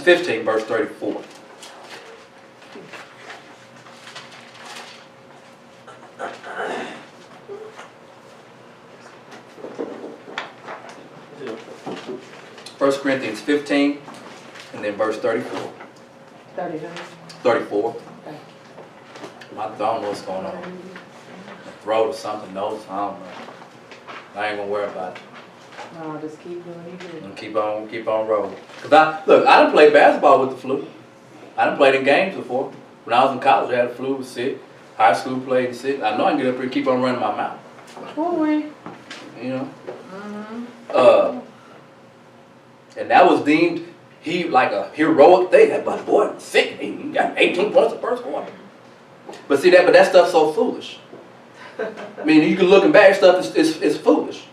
15, verse 34. First Corinthians 15, and then verse 34. 34. Okay. I don't know what's going on. Throat or something, nose, I don't know. I ain't gonna worry about it. No, just keep doing what you do. And keep on rolling. Cause I done played basketball with the flu. I done played in games before. When I was in college, I had the flu, was sick. High school played sick. I know I can get up here and keep on running my mouth. Boy. You know. Mm-hmm. And that was deemed like a heroic thing. That boy sick. He got 18 points the first quarter. But see but that stuff's so foolish. I mean, you can looking back, stuff is foolish,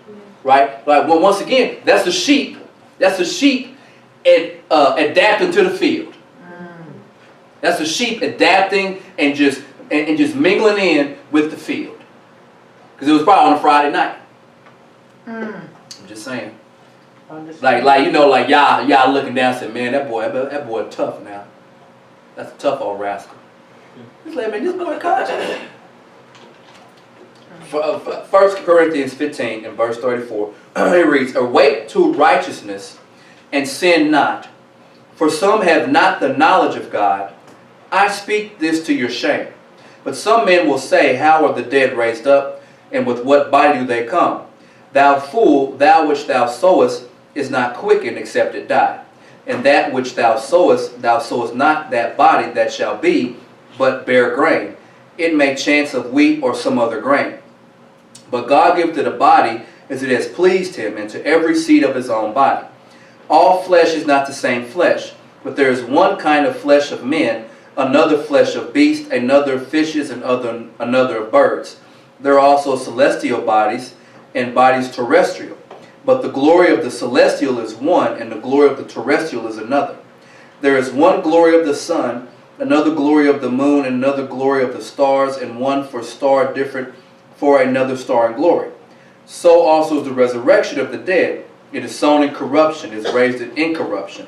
right? Like, well, once again, that's the sheep. That's the sheep adapting to the field. That's the sheep adapting and just mingling in with the field. Because it was probably on a Friday night. I'm just saying. Like you know, like y'all looking down and saying, man, that boy tough now. That's a tough old rascal. He's like, man, this boy conscious. 1 Corinthians 15 and verse 34, it reads, awake to righteousness and sin not, for some have not the knowledge of God. I speak this to your shame. But some men will say, how are the dead raised up, and with what body do they come? Thou fool, thou which thou sowest is not quickened except it die. And that which thou sowest not that body that shall be, but bear grain. It may chance of wheat or some other grain. But God giveth to the body as it has pleased him, and to every seed of his own body. All flesh is not the same flesh, but there is one kind of flesh of men, another flesh of beasts, another of fishes, and another of birds. There are also celestial bodies, and bodies terrestrial. But the glory of the celestial is one, and the glory of the terrestrial is another. There is one glory of the sun, another glory of the moon, and another glory of the stars, and one for star different for another star in glory. So also is the resurrection of the dead. It is sown in corruption, it is raised in incorruption.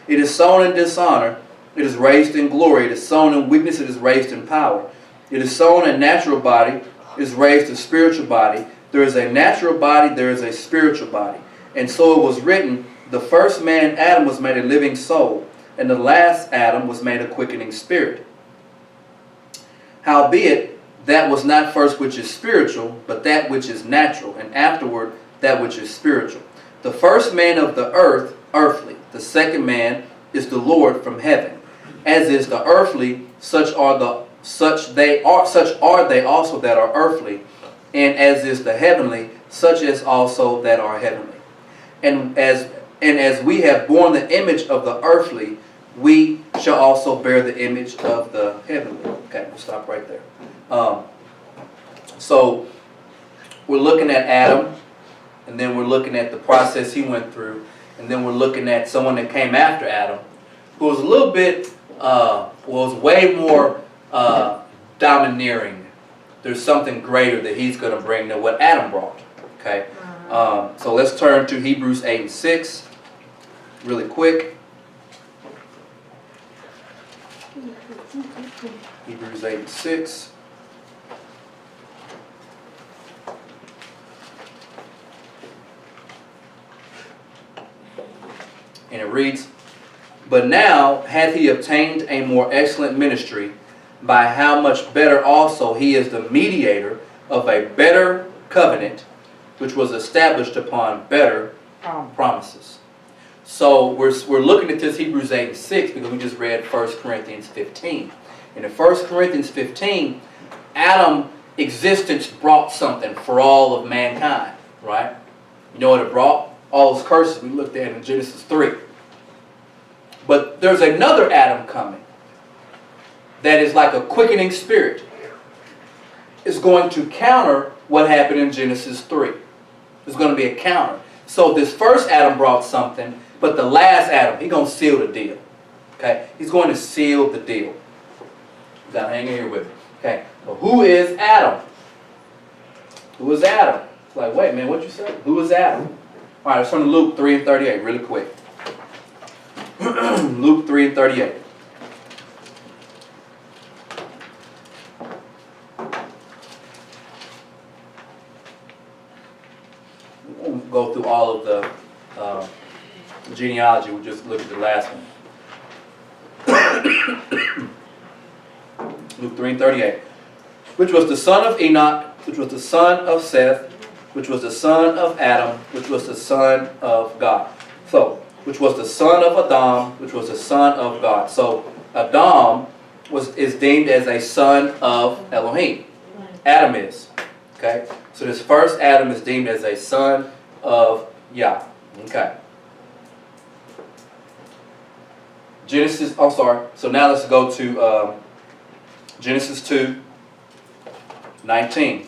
It is sown in dishonor, it is raised in glory. It is sown in weakness, it is raised in power. It is sown a natural body, it is raised a spiritual body. There is a natural body, there is a spiritual body. And so it was written, the first man, Adam, was made a living soul, and the last Adam was made a quickening spirit. Howbeit, that was not first which is spiritual, but that which is natural, and afterward that which is spiritual. The first man of the earth, earthly. The second man is the Lord from heaven. As is the earthly, such are they also that are earthly. And as is the heavenly, such as also that are heavenly. And as we have borne the image of the earthly, we shall also bear the image of the heavenly. Okay, we'll stop right there. So we're looking at Adam, and then we're looking at the process he went through, and then we're looking at someone that came after Adam, who was a little bit, was way more domineering. There's something greater that he's going to bring than what Adam brought. Okay, so let's turn to Hebrews 8 and 6 really quick. Hebrews 8 and 6. And it reads, but now hath he obtained a more excellent ministry, by how much better also he is the mediator of a better covenant, which was established upon better promises. So we're looking at this Hebrews 8 and 6 because we just read 1 Corinthians 15. And in 1 Corinthians 15, Adam's existence brought something for all of mankind, right? You know what it brought? All those curses we looked at in Genesis 3. But there's another Adam coming that is like a quickening spirit. It's going to counter what happened in Genesis 3. There's going to be a counter. So this first Adam brought something, but the last Adam, he's going to seal the deal. Okay? He's going to seal the deal. You got to hang in here with me. Okay? So who is Adam? Who is Adam? It's like, wait, man, what you say? Who is Adam? All right, let's turn to Luke 3 and 38 really quick. Luke 3 and 38. We won't go through all of the genealogy. We'll just look at the last one. Luke 3 and 38. Which was the son of Enoch, which was the son of Seth, which was the son of Adam, which was the son of God. So, which was the son of Adam, which was the son of God. So, Adam is deemed as a son of Elohim. Adam is. Okay? So this first Adam is deemed as a son of Yah. Okay. Genesis, I'm sorry. So now let's go to Genesis 2:19.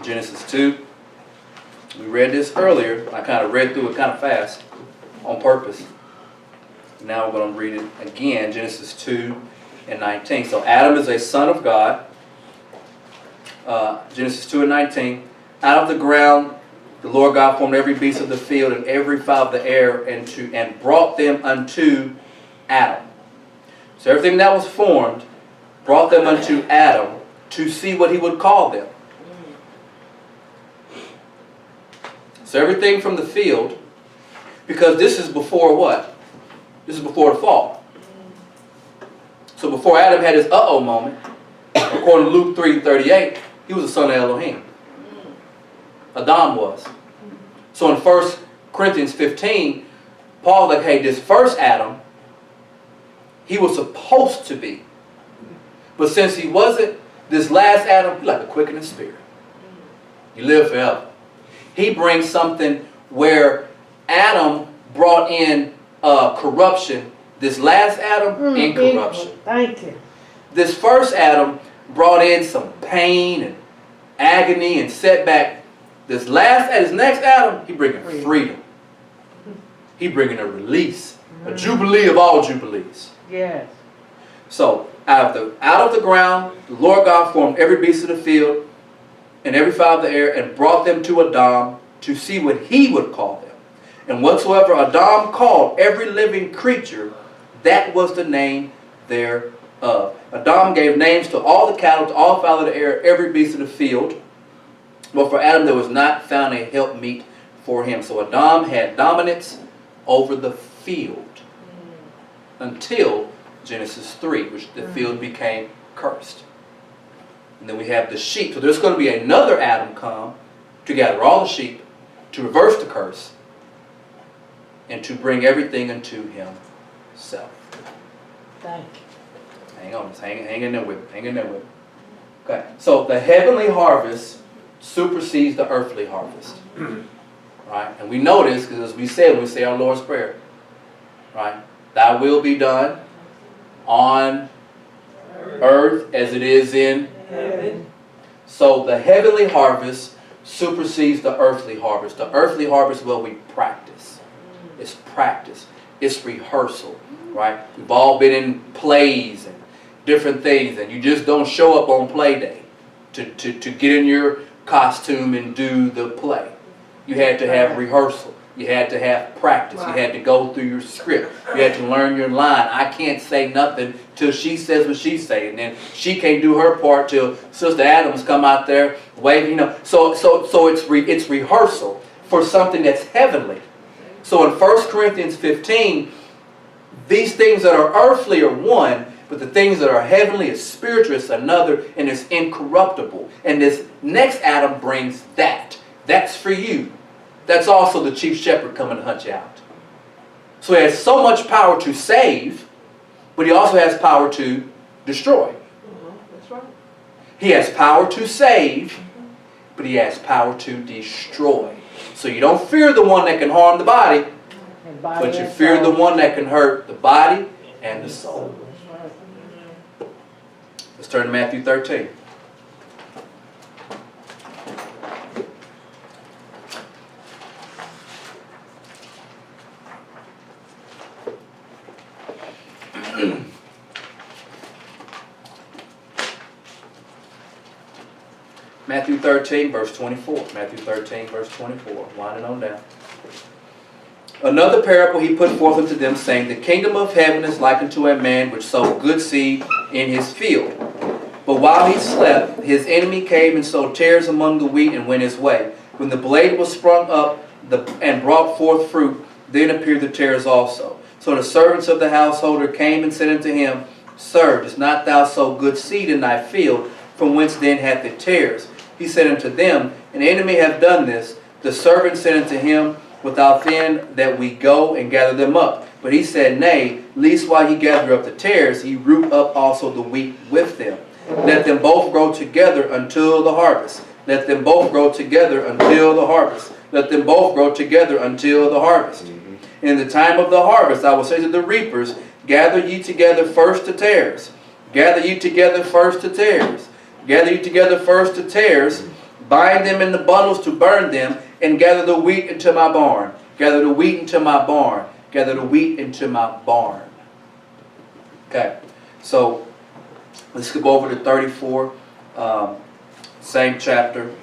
Genesis 2. We read this earlier. I kind of read through it kind of fast on purpose. Now we're going to read it again. Genesis 2:19. So Adam is a son of God. Genesis 2:19. Out of the ground the Lord God formed every beast of the field and every fowl of the air and brought them unto Adam. So everything that was formed brought them unto Adam to see what he would call them. So everything from the field, because this is before what? This is before the fall. So before Adam had his uh-oh moment, according to Luke 3:38, he was a son of Elohim. Adam was. So in 1 Corinthians 15, Paul's like, hey, this first Adam, he was supposed to be. But since he wasn't, this last Adam, he's like a quickening spirit. You live forever. He brings something where Adam brought in corruption. This last Adam, incorruption. Thank you. This first Adam brought in some pain and agony and setback. This next Adam, he bringing freedom. He bringing a release, a jubilee of all jubilees. Yes. So out of the ground, the Lord God formed every beast of the field and every fowl of the air and brought them to Adam to see what he would call them. And whatsoever Adam called every living creature, that was the name thereof. Adam gave names to all the cattle, to all fowl of the air, every beast of the field. But for Adam there was not found a helpmeet for him. So Adam had dominance over the field until Genesis 3, which the field became cursed. And then we have the sheep. So there's going to be another Adam come to gather all the sheep, to reverse the curse, and to bring everything unto himself. Thank you. Hang on, just hang in there with me. Hang in there with me. Okay. So the heavenly harvest supersedes the earthly harvest. Right? And we know this because as we said when we say our Lord's Prayer, right? Thy will be done on earth as it is in heaven. So the heavenly harvest supersedes the earthly harvest. The earthly harvest is what we practice. It's practice. It's rehearsal. Right? We've all been in plays and different things, and you just don't show up on play day to get in your costume and do the play. You had to have rehearsal. You had to have practice. You had to go through your script. You had to learn your line. I can't say nothing till she says what she's saying. And then she can't do her part till Sister Adams come out there waving. So it's rehearsal for something that's heavenly. So in 1 Corinthians 15, these things that are earthly are one, but the things that are heavenly is spiritual, is another, and it's incorruptible. And this next Adam brings that. That's for you. That's also the chief shepherd coming to hunt you out. So he has so much power to save, but he also has power to destroy. That's right. He has power to save, but he has power to destroy. So you don't fear the one that can harm the body, but you fear the one that can hurt the body and the soul. Let's turn to Matthew 13. Matthew 13, verse 24. Matthew 13, verse 24. Winding on down. Another parable he put forth unto them, saying, The kingdom of heaven is like unto a man which sowed good seed in his field. But while he slept, his enemy came and sowed tares among the wheat and went his way. When the blade was sprung up and brought forth fruit, then appeared the tares also. So the servants of the householder came and said unto him, Sir, dost not thou sow good seed in thy field? From whence then hath it tares? He said unto them, An enemy hath done this. The servant said unto him, Without then that we go and gather them up. But he said, Nay, lest while ye gather up the tares, ye root up also the wheat with them. Let them both grow together until the harvest. Let them both grow together until the harvest. Let them both grow together until the harvest. In the time of the harvest, I will say to the reapers, Gather ye together first the tares. Gather ye together first the tares. Gather ye together first the tares. Bind them in the bundles to burn them, and gather the wheat into my barn. Gather the wheat into my barn. Gather the wheat into my barn. Okay, so let's skip over to 34, same chapter.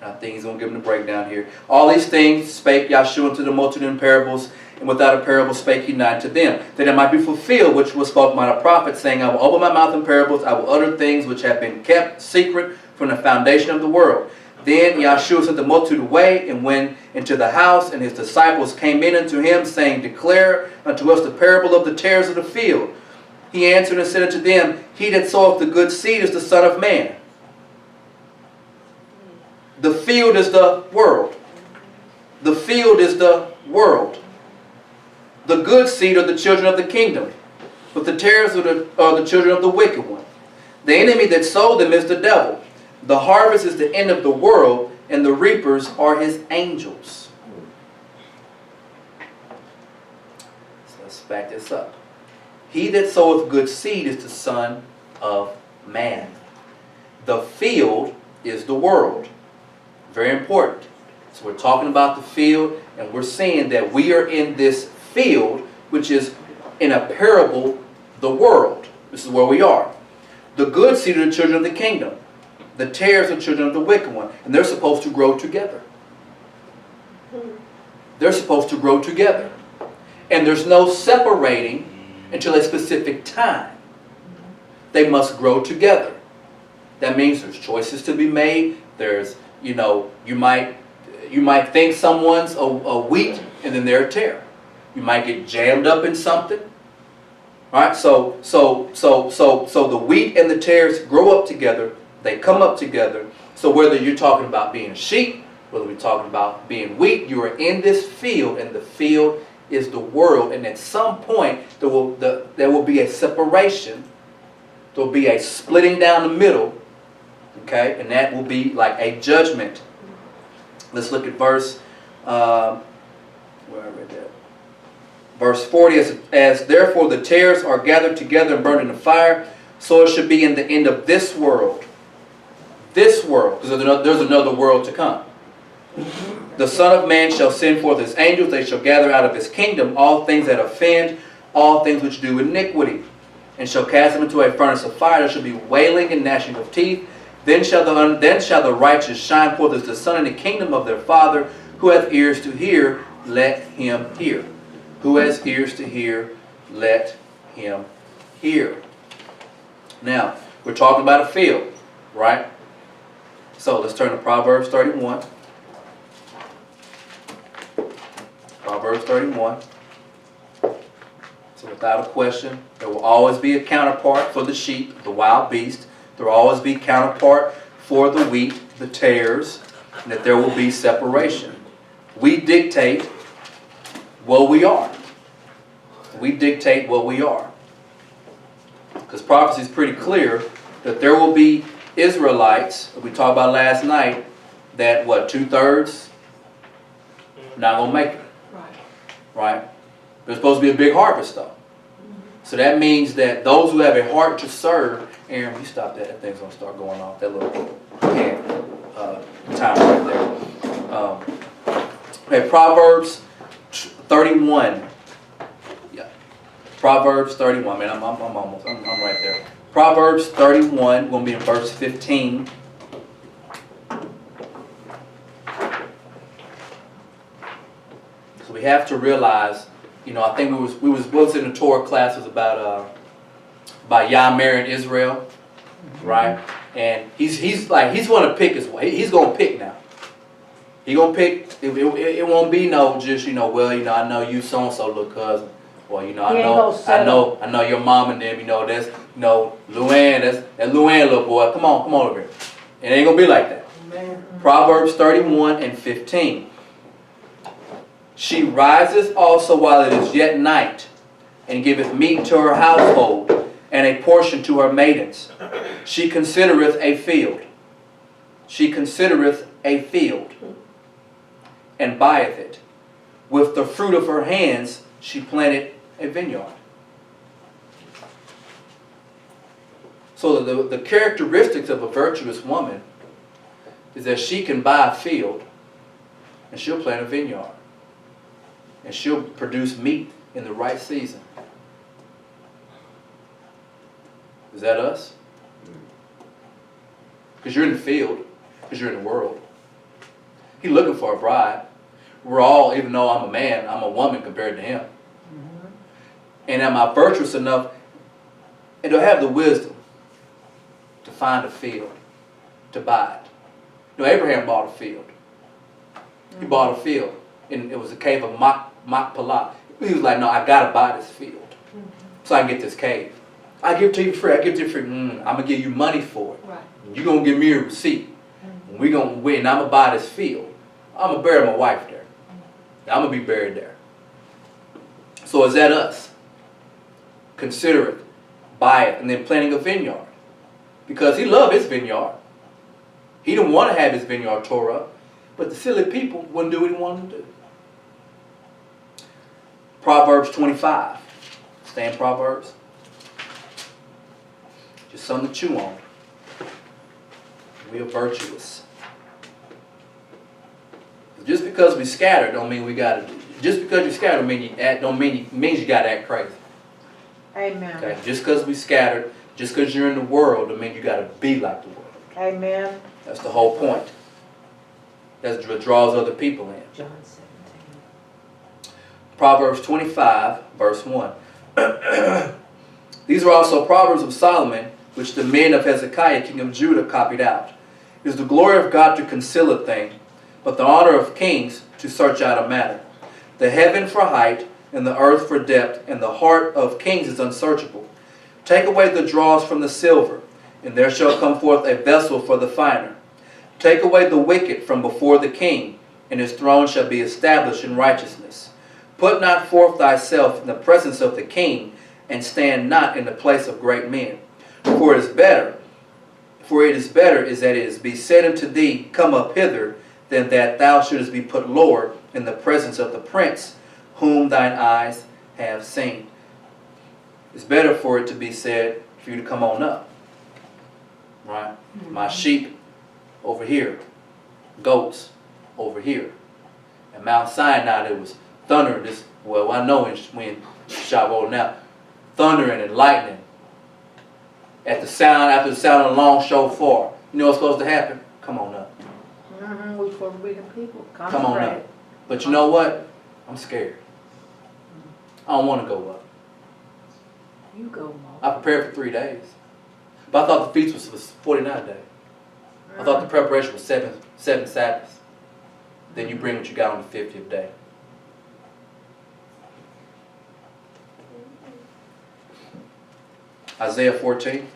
I think he's going to give them the breakdown here. All these things spake Yahshua unto the multitude in parables, and without a parable spake he not to them, that it might be fulfilled which was spoken by the prophet, saying, I will open my mouth in parables, I will utter things which have been kept secret from the foundation of the world. Then Yahshua sent the multitude away, and went into the house, and his disciples came in unto him, saying, Declare unto us the parable of the tares of the field. He answered and said unto them, He that soweth the good seed is the Son of Man. The field is the world. The field is the world. The good seed are the children of the kingdom, but the tares are the children of the wicked one. The enemy that sowed them is the devil. The harvest is the end of the world, and the reapers are his angels. So let's back this up. He that soweth good seed is the Son of Man. The field is the world. Very important. So we're talking about the field, and we're saying that we are in this field, which is in a parable, the world. This is where we are. The good seed are the children of the kingdom. The tares are the children of the wicked one. And they're supposed to grow together. They're supposed to grow together. And there's no separating until a specific time. They must grow together. That means there's choices to be made. There's, you know, you might think someone's a wheat and then they're a tare. You might get jammed up in something. All right? So the wheat and the tares grow up together. They come up together. So whether you're talking about being sheep, whether we're talking about being wheat, you are in this field, and the field is the world. And at some point, there will be a separation. There will be a splitting down the middle. Okay? And that will be like a judgment. Let's look at verse, where I read that. Verse 40, as therefore the tares are gathered together and burned in the fire, so it should be in the end of this world. This world, because there's another world to come. The Son of Man shall send forth his angels, they shall gather out of his kingdom all things that offend, all things which do iniquity, and shall cast them into a furnace of fire. There shall be wailing and gnashing of teeth. Then shall the righteous shine forth as the sun in the kingdom of their Father. Who hath ears to hear, let him hear. Who has ears to hear, let him hear. Now, we're talking about a field, right? So let's turn to Proverbs 31. Proverbs 31. So without a question, there will always be a counterpart for the sheep, the wild beast. There will always be a counterpart for the wheat, the tares, and that there will be separation. We dictate what we are. We dictate what we are. Because prophecy is pretty clear that there will be Israelites, that we talked about last night, that what, 2/3 not going to make it. Right? There's supposed to be a big harvest though. So that means that those who have a heart to serve, Aaron, will you stop that? That thing's going to start going off. That little hand time right there. Okay, Proverbs 31. Yeah. Proverbs 31. Man, I'm right there. Proverbs 31, we're going to be in verse 15. So we have to realize, you know, I think we was in the Torah class was about Yah-Mer and Israel, right? And he's going to pick his way. He's going to pick now. He going to pick. It won't be no just, you know, well, you know, I know you so and so little cousin. Well, you know, I know your mom and them, you know, that's, you know, Luann, that's Luann little boy. Come on over here. It ain't gonna be like that. Amen. Proverbs 31 and 15. She rises also while it is yet night, and giveth meat to her household, and a portion to her maidens. She considereth a field. She considereth a field, and buyeth it. With the fruit of her hands she planted a vineyard. So the characteristics of a virtuous woman is that she can buy a field and she'll plant a vineyard. And she'll produce meat in the right season. Is that us? Because you're in the field, because you're in the world. He's looking for a bride. We're all, even though I'm a man, I'm a woman compared to him. And am I virtuous enough and to have the wisdom to find a field, to buy it? You know, Abraham bought a field. He bought a field, and it was a cave of Machpelah. He was like, no, I got to buy this field so I can get this cave. I give it to you free. I give it to you free. I'm going to give you money for it. Right. You're going to give me a receipt. And we're going to win. I'm going to buy this field. I'm going to bury my wife there. I'm going to be buried there. So is that us? Consider it, buy it, and then planting a vineyard. Because he loved his vineyard. He didn't want to have his vineyard tore up. But the silly people wouldn't do what he wanted to do. Proverbs 25. Stay in Proverbs. Just something to chew on. We are virtuous. Just because we scattered don't mean we got to. Just because you scattered means you got to act crazy. Amen. Okay. Just because we scattered, just because you're in the world, don't mean you got to be like the world. Amen. That's the whole point. That's what draws other people in. John 17. Proverbs 25, verse 1. These are also Proverbs of Solomon, which the men of Hezekiah, king of Judah, copied out. It is the glory of God to conceal a thing, but the honor of kings to search out a matter. The heaven for height, and the earth for depth, and the heart of kings is unsearchable. Take away the dross from the silver, and there shall come forth a vessel for the finer. Take away the wicked from before the king, and his throne shall be established in righteousness. Put not forth thyself in the presence of the king, and stand not in the place of great men. For it is better is that it be said unto thee, Come up hither, than that thou shouldest be put lower in the presence of the prince, whom thine eyes have seen. It's better for it to be said for you to come on up. Right? Mm-hmm. My sheep over here. Goats over here. At Mount Sinai there was thunder. I know when Shavuot now. Thundering and lightning. After the sound of a long shofar. You know what's supposed to happen? Come on up. We're supposed to be the people. Come on up. But you know what? I'm scared. I don't want to go up. You go, Mom. I prepared for 3 days. But I thought the feast was 49 days. I thought the preparation was seven Sabbaths. Then you bring what you got on the 50th day. Isaiah 14.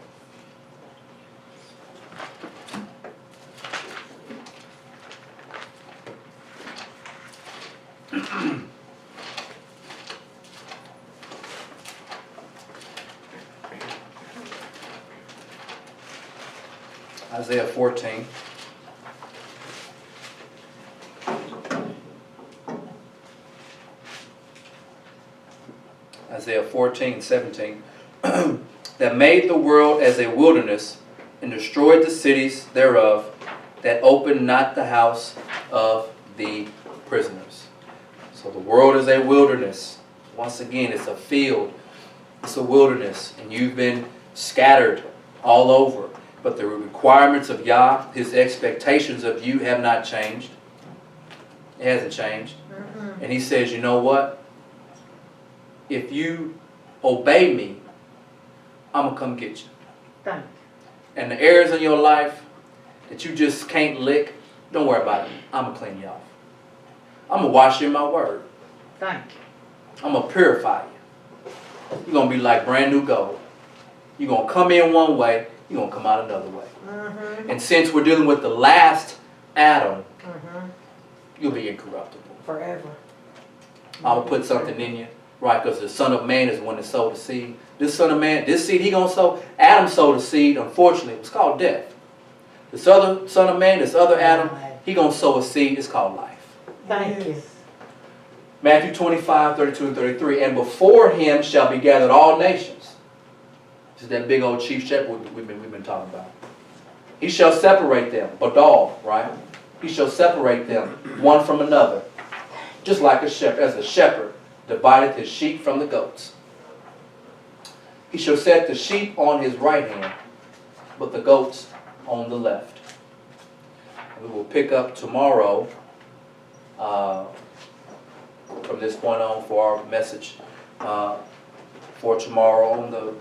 Isaiah 14. Isaiah 14, 17. That made the world as a wilderness, and destroyed the cities thereof, that opened not the house of the prisoners. So the world is a wilderness. Once again, it's a field. It's a wilderness. And you've been scattered all over. But the requirements of Yah, His expectations of you have not changed. It hasn't changed. And He says, you know what? If you obey me, I'm going to come get you. Thank And the areas in your life that you just can't lick, don't worry about it. I'm going to clean you off. I'm going to wash you in my word. you. Thank you. I'm going to purify you. You're going to be like brand new gold. You're going to come in one way, you're going to come out another way. And since we're dealing with the last Adam, you'll be incorruptible. Forever. I'm going to put something in you, right? Because the Son of Man is the one that sowed the seed. This Son of Man, this seed he going to sow, Adam sowed the seed, unfortunately, it's called death. This other Son of Man, this other Adam, he going to sow a seed, it's called life. Thank you. Matthew 25, 32 and 33. And before him shall be gathered all nations. This is that big old chief shepherd we've been talking about. He shall separate them, badal, right? He shall separate them one from another. Just like a shepherd, as a shepherd divideth his sheep from the goats. He shall set the sheep on his right hand, but the goats on the left. And we will pick up tomorrow from this point on for our message for tomorrow on the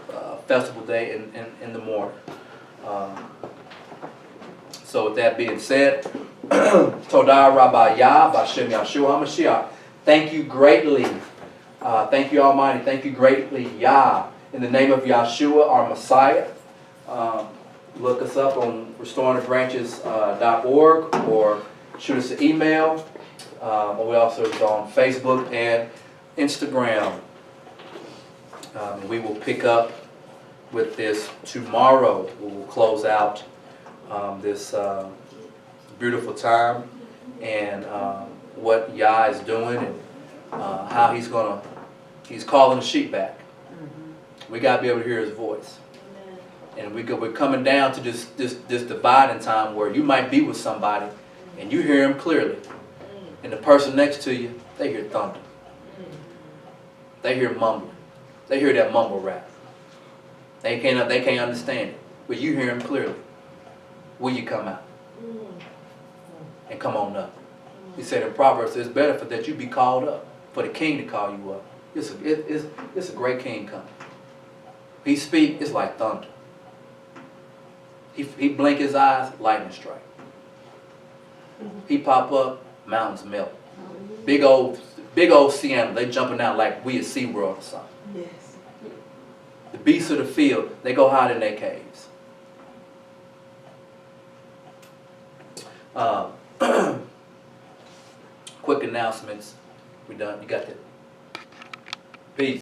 festival day in the morning. So with that being said, Todah Rabbi Yah, Bashem Yahshua HaMashiach, thank you greatly. Thank you Almighty. Thank you greatly, Yah. In the name of Yahshua, our Messiah. Look us up on restoringthebranches.org or shoot us an email. We also is on Facebook and Instagram. We will pick up with this tomorrow. We will close out this beautiful time and what Yah is doing and how he's calling the sheep back. We got to be able to hear his voice. And we're coming down to this dividing time where you might be with somebody and you hear him clearly. And the person next to you, they hear thunder. They hear mumbling. They hear that mumble rap. They can't understand it. But you hear him clearly. Will you come out? And come on up. He said in Proverbs, it's better for that you be called up, for the king to call you up. It's a great king coming. He speak, it's like thunder. He blink his eyes, lightning strike. He pop up, mountains melt. Big old sea animals, they jumping out like we at SeaWorld or something. Yes. The beasts of the field, they go hide in their caves. Quick announcements. We done. You got that. Peace.